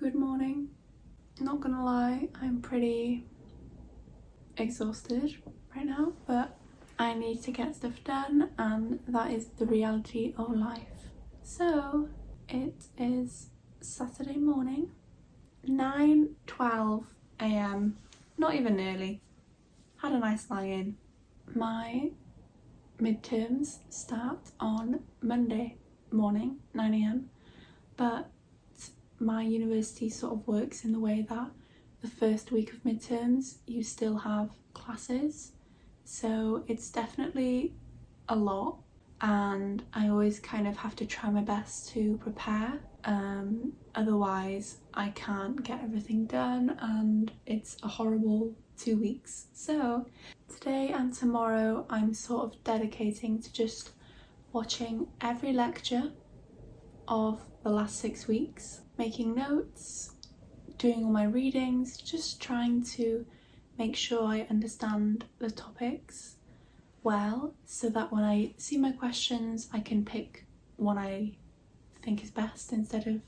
Good morning. Not gonna lie, I'm pretty exhausted right now, but I need to get stuff done and that is the reality of life. So it is Saturday morning, 9:12 a.m, not even early. Had a nice lie-in. My midterms start on Monday morning, 9 a.m, but my university sort of works in the way that the first week of midterms you still have classes, so it's definitely a lot and I always kind of have to try my best to prepare, otherwise I can't get everything done and it's a horrible 2 weeks. So today and tomorrow I'm sort of dedicating to just watching every lecture of the last 6 weeks, making notes, doing all my readings, just trying to make sure I understand the topics well so that when I see my questions I can pick one I think is best instead of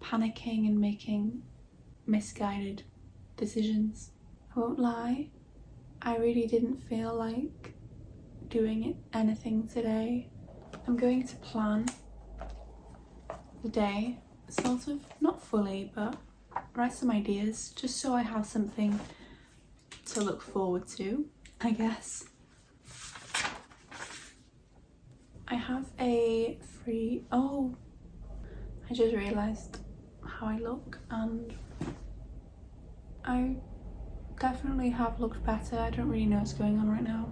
panicking and making misguided decisions. I won't lie, I really didn't feel like doing anything today. I'm going to plan the day, sort of, not fully, but write some ideas just so I have something to look forward to, I guess. I have a free, oh, I just realised how I look and I definitely have looked better. I don't really know what's going on right now.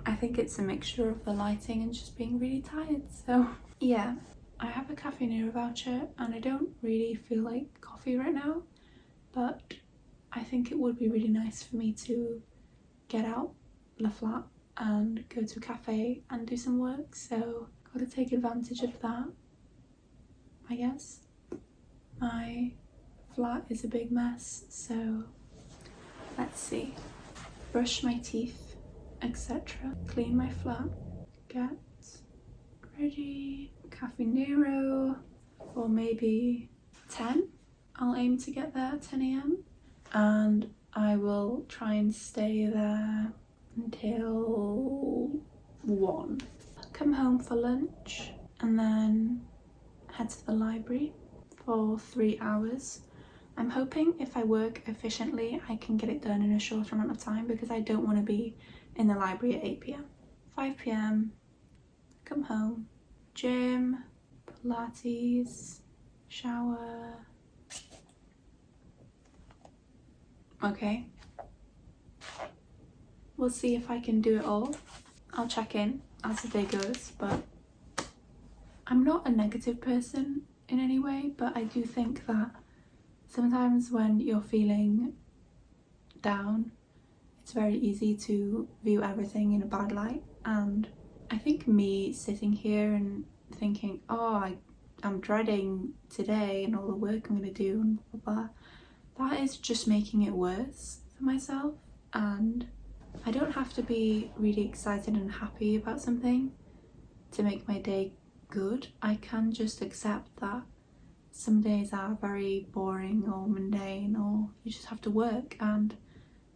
I think it's a mixture of the lighting and just being really tired, so yeah. I have a Cafe Nero voucher and I don't really feel like coffee right now, but I think it would be really nice for me to get out the flat and go to a cafe and do some work, so gotta take advantage of that, I guess. My flat is a big mess, so let's see. Brush my teeth, etc. Clean my flat, get ready. Cafe Nero for maybe 10. I'll aim to get there at 10 a.m. and I will try and stay there until 1. Come home for lunch and then head to the library for 3 hours. I'm hoping if I work efficiently I can get it done in a shorter amount of time because I don't want to be in the library at 8 p.m. 5 p.m, come home, gym, Pilates, shower. Okay, we'll see if I can do it all. I'll check in as the day goes, but I'm not a negative person in any way, but I do think that sometimes when you're feeling down it's very easy to view everything in a bad light, and I think me sitting here and thinking, oh, I'm dreading today and all the work I'm going to do and blah, blah, blah, that is just making it worse for myself. And I don't have to be really excited and happy about something to make my day good. I can just accept that some days are very boring or mundane or you just have to work, and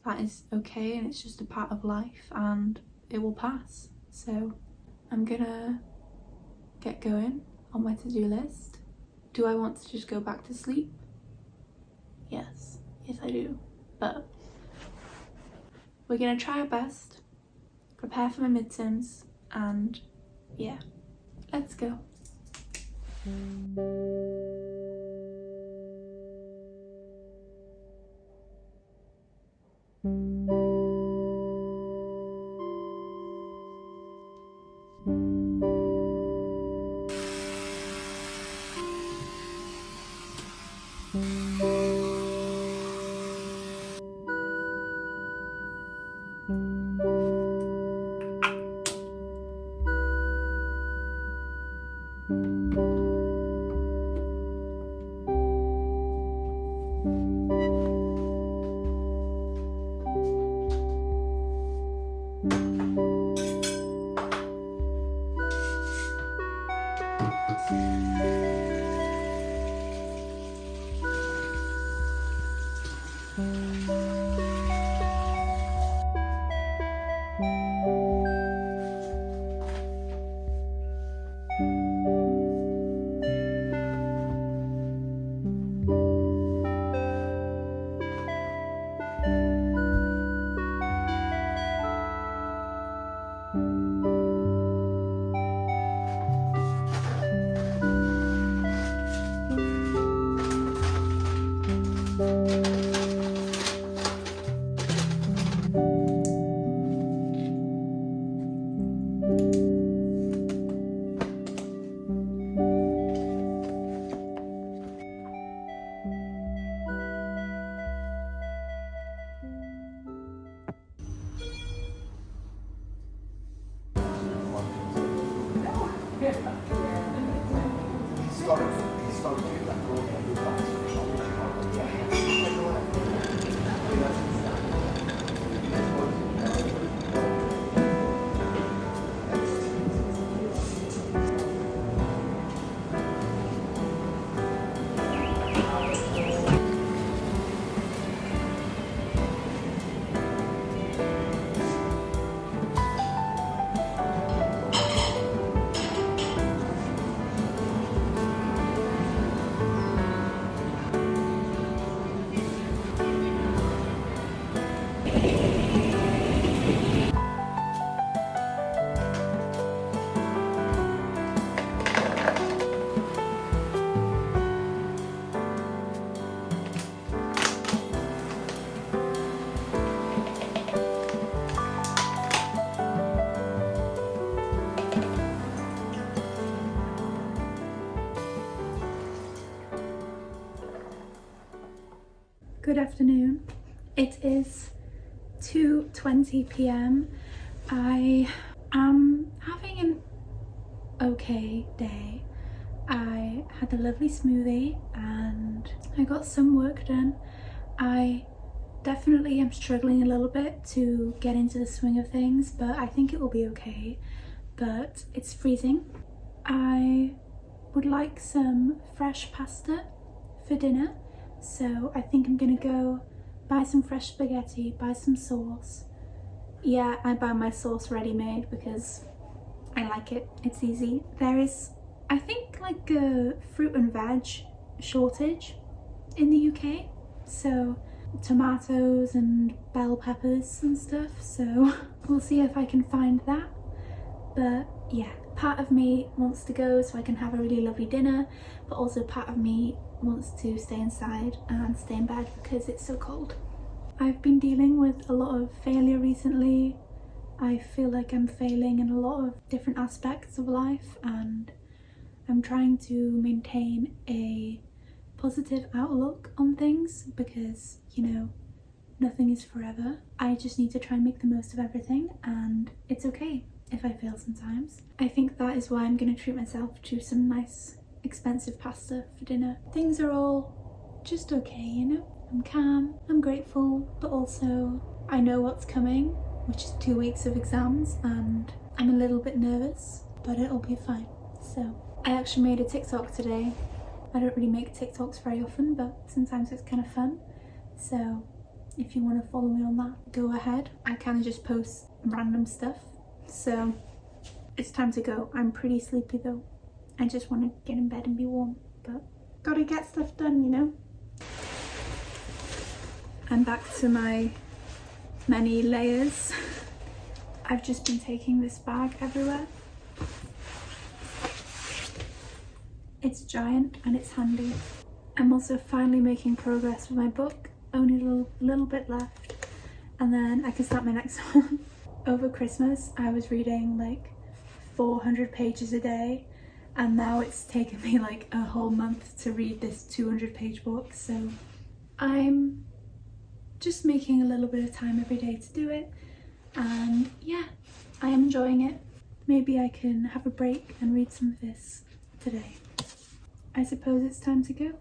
that is okay and it's just a part of life and it will pass. So I'm gonna get going on my to-do list. Do I want to just go back to sleep? Yes I do, but we're gonna try our best, prepare for my midterms, and yeah, let's go. Good afternoon. It is 2:20 p.m. I am having an okay day. I had a lovely smoothie and I got some work done. I definitely am struggling a little bit to get into the swing of things, but I think it will be okay. But it's freezing. I would like some fresh pasta for dinner. So I think I'm gonna go buy some fresh spaghetti, buy some sauce. Yeah, I buy my sauce ready-made because I like it, it's easy. There is, I think, like a fruit and veg shortage in the UK. So tomatoes and bell peppers and stuff. So we'll see if I can find that. But yeah, part of me wants to go so I can have a really lovely dinner, but also part of me wants to stay inside and stay in bed because it's so cold. I've been dealing with a lot of failure recently. I feel like I'm failing in a lot of different aspects of life, and I'm trying to maintain a positive outlook on things because, you know, nothing is forever. I just need to try and make the most of everything, and it's okay if I fail sometimes. I think that is why I'm going to treat myself to some nice expensive pasta for dinner. Things are all just okay, you know? I'm calm, I'm grateful, but also I know what's coming, which is 2 weeks of exams, and I'm a little bit nervous, but it'll be fine. So I actually made a TikTok today. I don't really make TikToks very often, but sometimes it's kind of fun. So if you want to follow me on that, go ahead. I kind of just post random stuff. So it's time to go. I'm pretty sleepy though. I just want to get in bed and be warm, but gotta get stuff done, you know? I'm back to my many layers. I've just been taking this bag everywhere. It's giant and it's handy. I'm also finally making progress with my book. Only a little bit left, and then I can start my next one. Over Christmas, I was reading like 400 pages a day, and now it's taken me like a whole month to read this 200-page book. So I'm just making a little bit of time every day to do it, and yeah, I am enjoying it. Maybe I can have a break and read some of this today. I suppose it's time to go.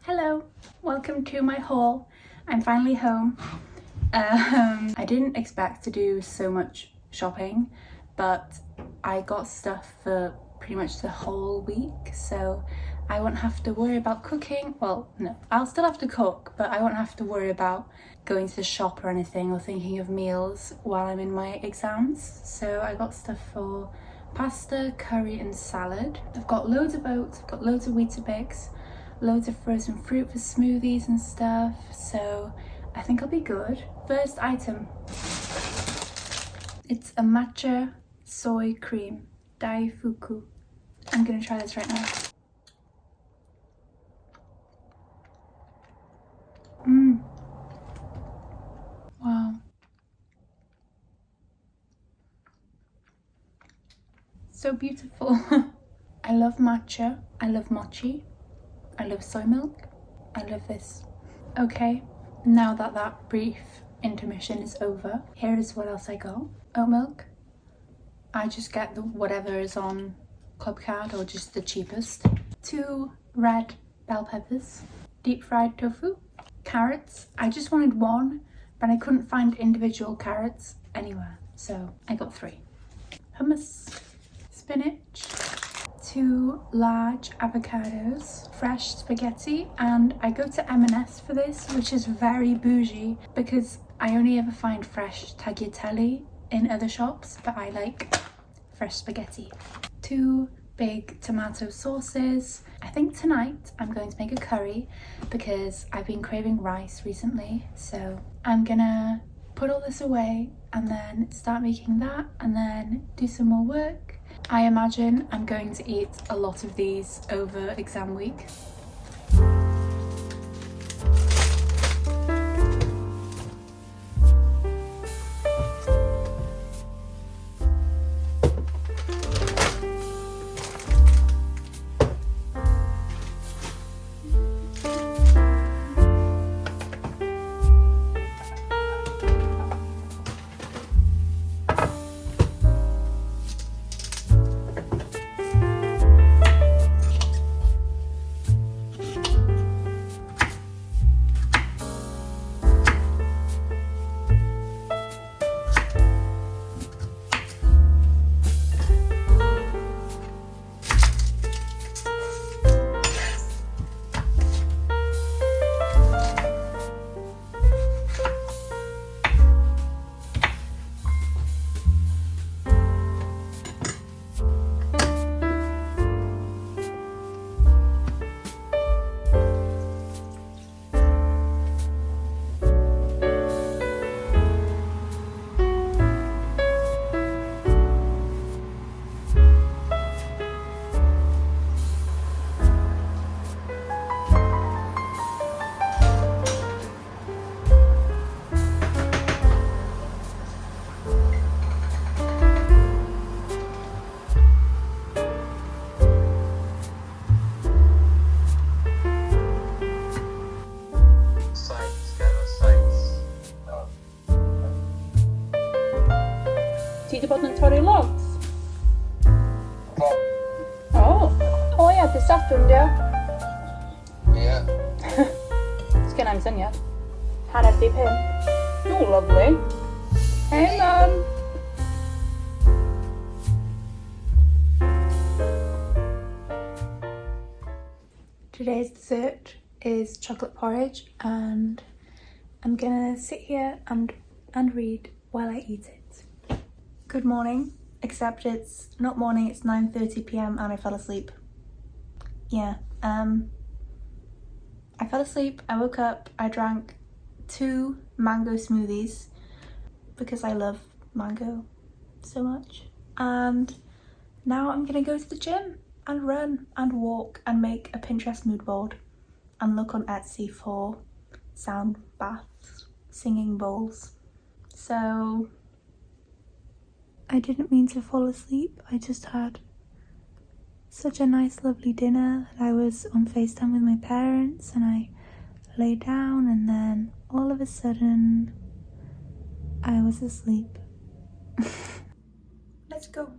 Hello, welcome to my haul. I'm finally home. I didn't expect to do so much shopping, but I got stuff for pretty much the whole week, so I won't have to worry about cooking. Well, no, I'll still have to cook, but I won't have to worry about going to the shop or anything or thinking of meals while I'm in my exams. So I got stuff for pasta, curry and salad. I've got loads of oats, I've got loads of Weetabix, loads of frozen fruit for smoothies and stuff, so I think I'll be good. First item, it's a matcha soy cream, Daifuku. I'm gonna try this right now. Wow. So beautiful. I love matcha, I love mochi, I love soy milk, I love this. Okay, now that brief intermission is over, here is what else I got. Oat milk. I just get whatever is on Clubcard or just the cheapest. 2 red bell peppers, deep fried tofu, carrots. I just wanted 1, but I couldn't find individual carrots anywhere, so I got 3. Hummus, spinach, 2 large avocados, fresh spaghetti, and I go to M&S for this, which is very bougie because I only ever find fresh tagliatelle in other shops, but I like fresh spaghetti. 2 big tomato sauces. I think tonight I'm going to make a curry because I've been craving rice recently, so I'm gonna put all this away and then start making that and then do some more work. I imagine I'm going to eat a lot of these over exam week. Ti 'di bod yn torri logs? O ia, dy Sadwrn dio? Ie. Sgennai'm syniad. Hanner 15. Oh, lovely. Hey, Mum. Today's dessert is chocolate porridge, and I'm gonna sit here and read while I eat it. Good morning, except it's not morning, it's 9:30 p.m. and I fell asleep. Yeah, I fell asleep, I woke up, I drank 2 mango smoothies because I love mango so much. And now I'm gonna go to the gym and run and walk and make a Pinterest mood board and look on Etsy for sound baths, singing bowls. So I didn't mean to fall asleep. I just had such a nice lovely dinner that I was on FaceTime with my parents and I lay down and then all of a sudden I was asleep. Let's go.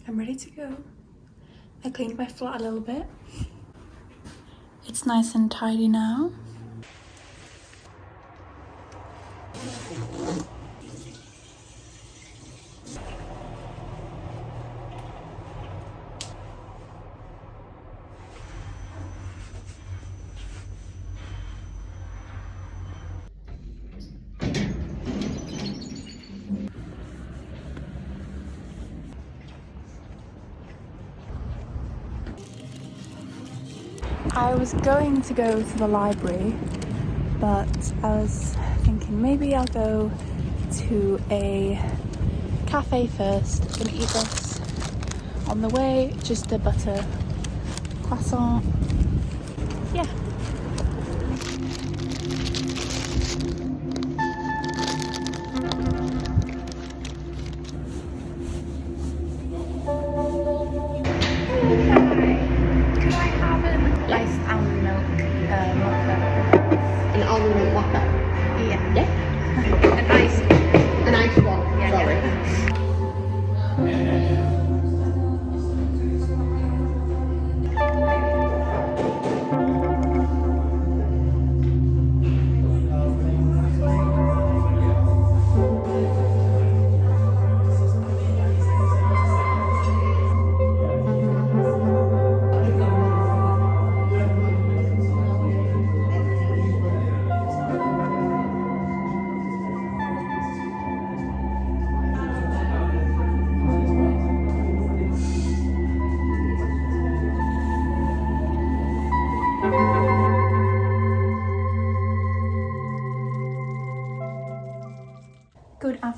I'm ready to go. I cleaned my flat a little bit. It's nice and tidy now. I was going to go to the library, but I was thinking maybe I'll go to a cafe first. I'm gonna eat this on the way, just a butter croissant. Yeah.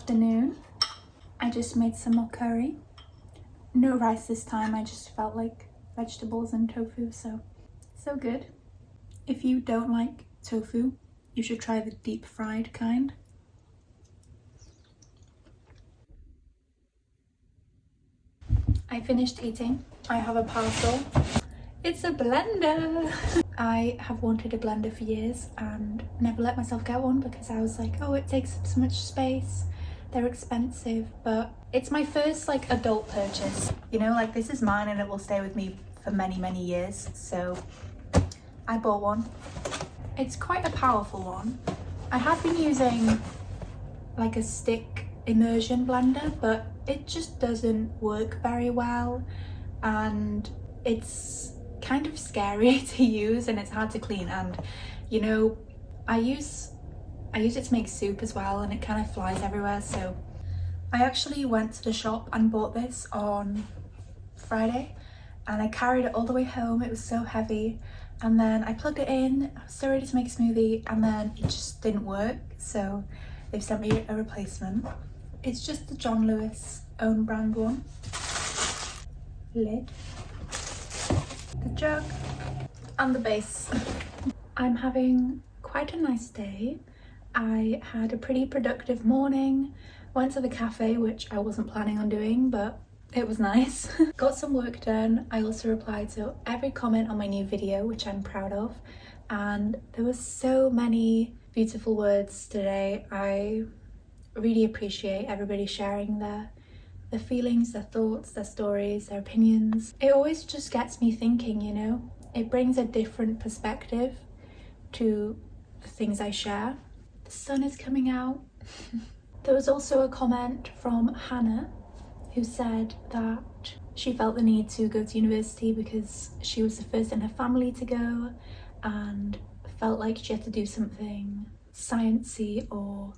afternoon. I just made some more curry. No rice this time, I just felt like vegetables and tofu, so good. If you don't like tofu, you should try the deep fried kind. I finished eating. I have a parcel. It's a blender. I have wanted a blender for years and never let myself get one because I was like, oh, it takes up so much space, they're expensive, but it's my first like adult purchase. You know, like this is mine and it will stay with me for many, many years. So I bought one. It's quite a powerful one. I have been using like a stick immersion blender, but it just doesn't work very well and it's kind of scary to use and it's hard to clean, and you know, I use it to make soup as well and it kind of flies everywhere. So I actually went to the shop and bought this on Friday and I carried it all the way home. It was so heavy, and then I plugged it in. I was so ready to make a smoothie and then it just didn't work, so they've sent me a replacement. It's just the John Lewis own brand one. Lid, the jug and the base. I'm having quite a nice day. I had a pretty productive morning, went to the cafe, which I wasn't planning on doing, but it was nice. Got some work done. I also replied to every comment on my new video, which I'm proud of, and there were so many beautiful words today. I really appreciate everybody sharing their feelings, their thoughts, their stories, their opinions. It always just gets me thinking, you know? It brings a different perspective to the things I share. The sun is coming out. There was also a comment from Hannah who said that she felt the need to go to university because she was the first in her family to go and felt like she had to do something sciencey or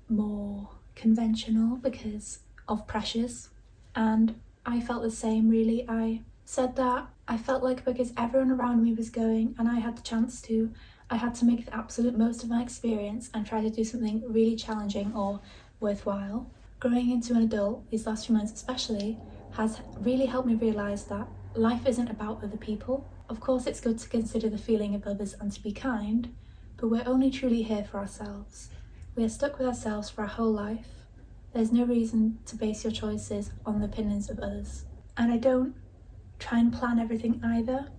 more conventional because of pressures. And I felt the same really. I said that I felt like because everyone around me was going and I had the chance to, I had to make the absolute most of my experience and try to do something really challenging or worthwhile. Growing into an adult, these last few months especially, has really helped me realise that life isn't about other people. Of course it's good to consider the feeling of others and to be kind, but we're only truly here for ourselves. We are stuck with ourselves for our whole life. There's no reason to base your choices on the opinions of others. And I don't try and plan everything either.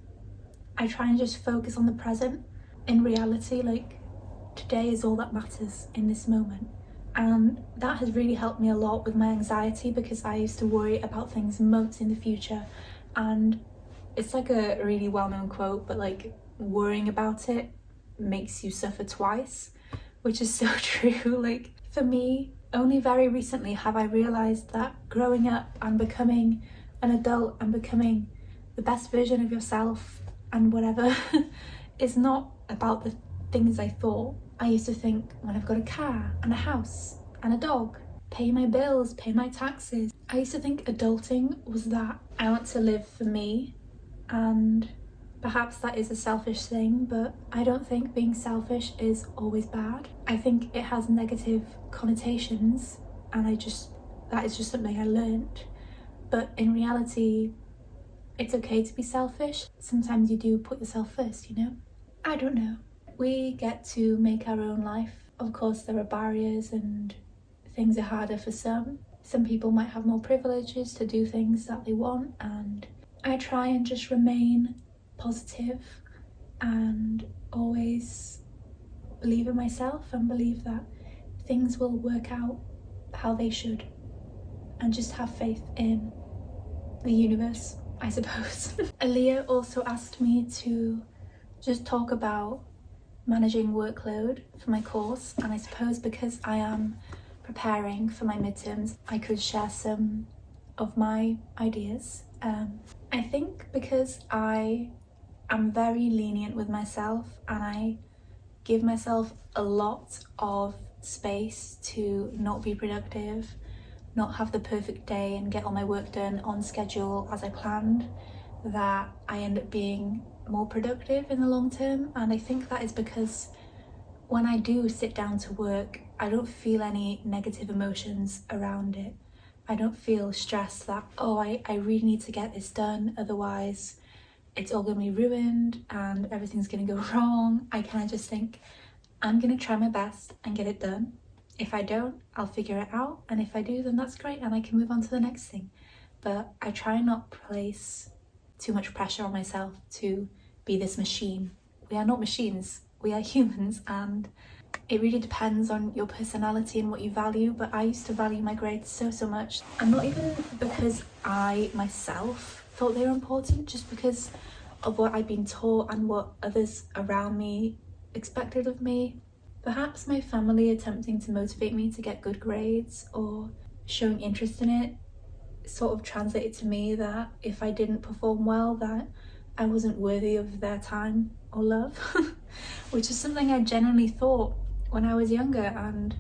I try and just focus on the present. In reality, like, today is all that matters in this moment. And that has really helped me a lot with my anxiety because I used to worry about things months in the future. And it's like a really well-known quote, but like worrying about it makes you suffer twice, which is so true. Like for me, only very recently have I realised that growing up and becoming an adult and becoming the best version of yourself and whatever is not about the things I thought. I used to think when I've got a car and a house and a dog, pay my bills, pay my taxes. I used to think adulting was that. I want to live for me, and perhaps that is a selfish thing, but I don't think being selfish is always bad. I think it has negative connotations and that is just something I learned. But in reality, it's okay to be selfish. Sometimes you do put yourself first, you know? I don't know. We get to make our own life. Of course, there are barriers and things are harder for some. Some people might have more privileges to do things that they want, and I try and just remain positive and always believe in myself and believe that things will work out how they should, and just have faith in the universe, I suppose. Aaliyah also asked me to just talk about managing workload for my course, and I suppose because I am preparing for my midterms, I could share some of my ideas. I think because I am very lenient with myself and I give myself a lot of space to not be productive, not have the perfect day and get all my work done on schedule as I planned, that I end up being more productive in the long term. And I think that is because when I do sit down to work, I don't feel any negative emotions around it. I don't feel stressed that, oh, I really need to get this done, otherwise it's all going to be ruined and everything's going to go wrong. I kind of just think, I'm going to try my best and get it done. If I don't, I'll figure it out. And if I do, then that's great and I can move on to the next thing. But I try not place too much pressure on myself to be this machine. We are not machines, we are humans, and it really depends on your personality and what you value. But I used to value my grades so much, and not even because I myself thought they were important, just because of what I'd been taught and what others around me expected of me. Perhaps my family attempting to motivate me to get good grades or showing interest in it sort of translated to me that if I didn't perform well, that I wasn't worthy of their time or love, which is something I genuinely thought when I was younger. And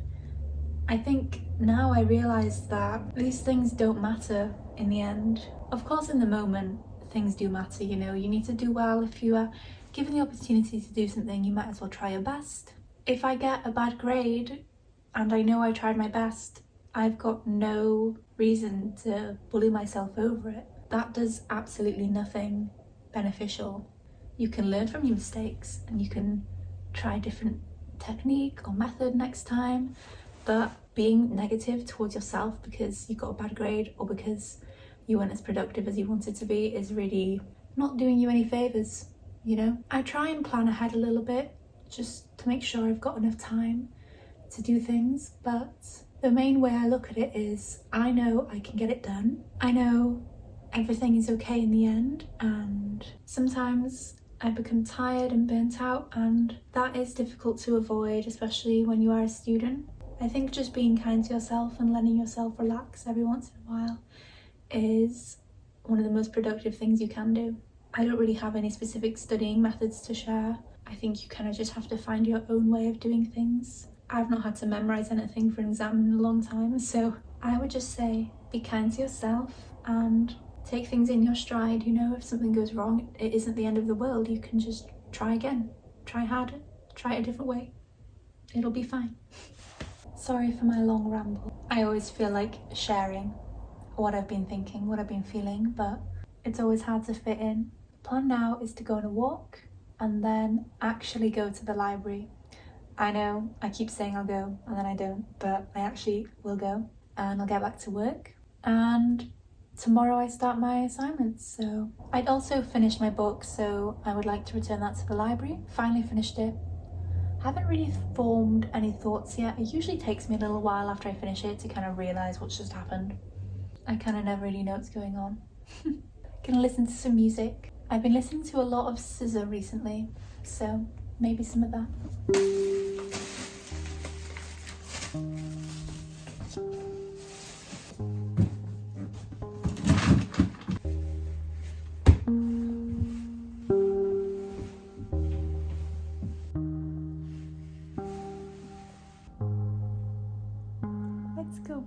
I think now I realise that these things don't matter in the end. Of course, in the moment, things do matter, you know, you need to do well. If you are given the opportunity to do something, you might as well try your best. If I get a bad grade and I know I tried my best, I've got no reason to bully myself over it. That does absolutely nothing beneficial. You can learn from your mistakes and you can try a different technique or method next time, but being negative towards yourself because you got a bad grade or because you weren't as productive as you wanted to be is really not doing you any favours, you know? I try and plan ahead a little bit just to make sure I've got enough time to do things, but the main way I look at it is I know I can get it done. I know everything is okay in the end, and sometimes I become tired and burnt out, and that is difficult to avoid, especially when you are a student. I think just being kind to yourself and letting yourself relax every once in a while is one of the most productive things you can do. I don't really have any specific studying methods to share. I think you kind of just have to find your own way of doing things. I've not had to memorize anything for an exam in a long time, so I would just say be kind to yourself and take things in your stride. You know, if something goes wrong, it isn't the end of the world. You can just try again, try harder, try it a different way. It'll be fine. Sorry for my long ramble. I always feel like sharing what I've been thinking, what I've been feeling, but it's always hard to fit in. The plan now is to go on a walk and then actually go to the library. I know I keep saying I'll go and then I don't, but I actually will go, and I'll get back to work. And tomorrow I start my assignments, so I'd also finished my book, so I would like to return that to the library. Finally finished it. Haven't really formed any thoughts yet. It usually takes me a little while after I finish it to kind of realise what's just happened. I kind of never really know what's going on. Gonna listen to some music. I've been listening to a lot of SZA recently, so maybe some of that. Let's go.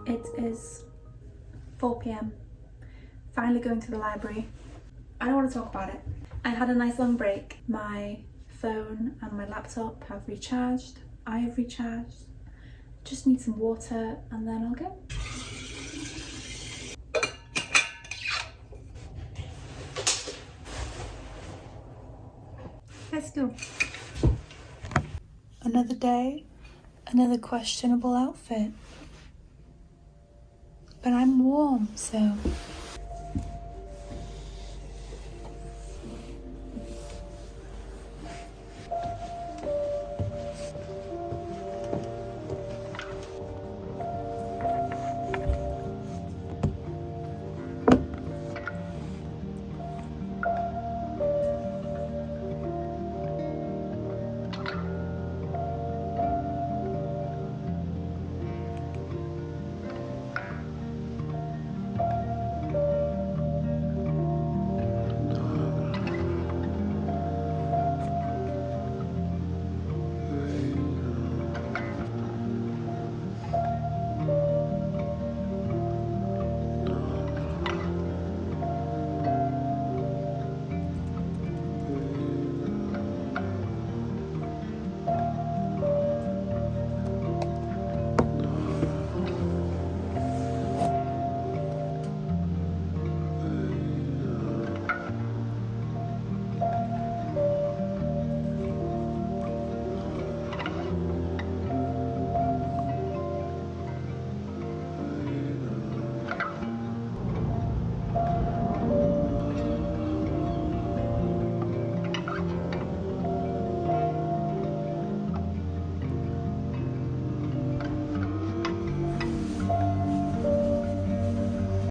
It is 4 p.m. Finally going to the library. I don't want to talk about it. I had a nice long break. My phone and my laptop have recharged. I have recharged. Just need some water and then I'll go. Let's go. Another day, another questionable outfit. But I'm warm, so.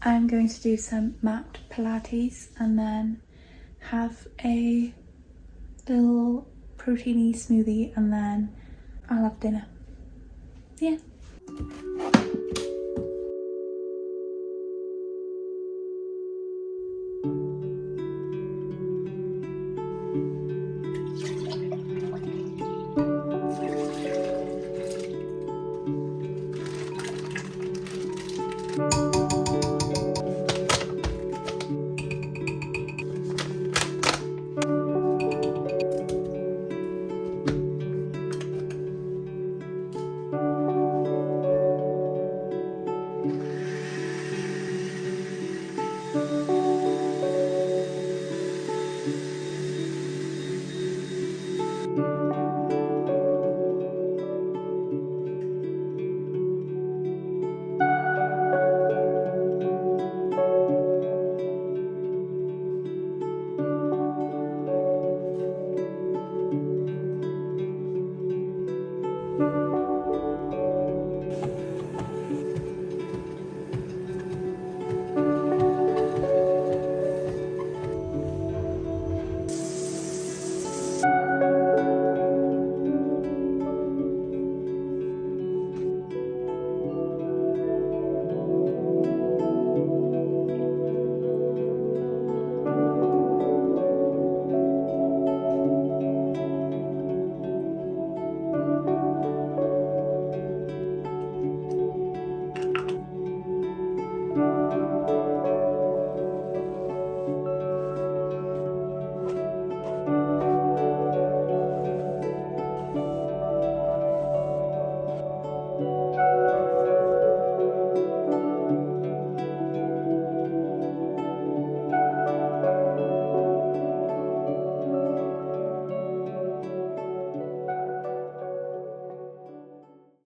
I'm going to do some mat Pilates and then have a little proteiny smoothie and then I'll have dinner. Yeah.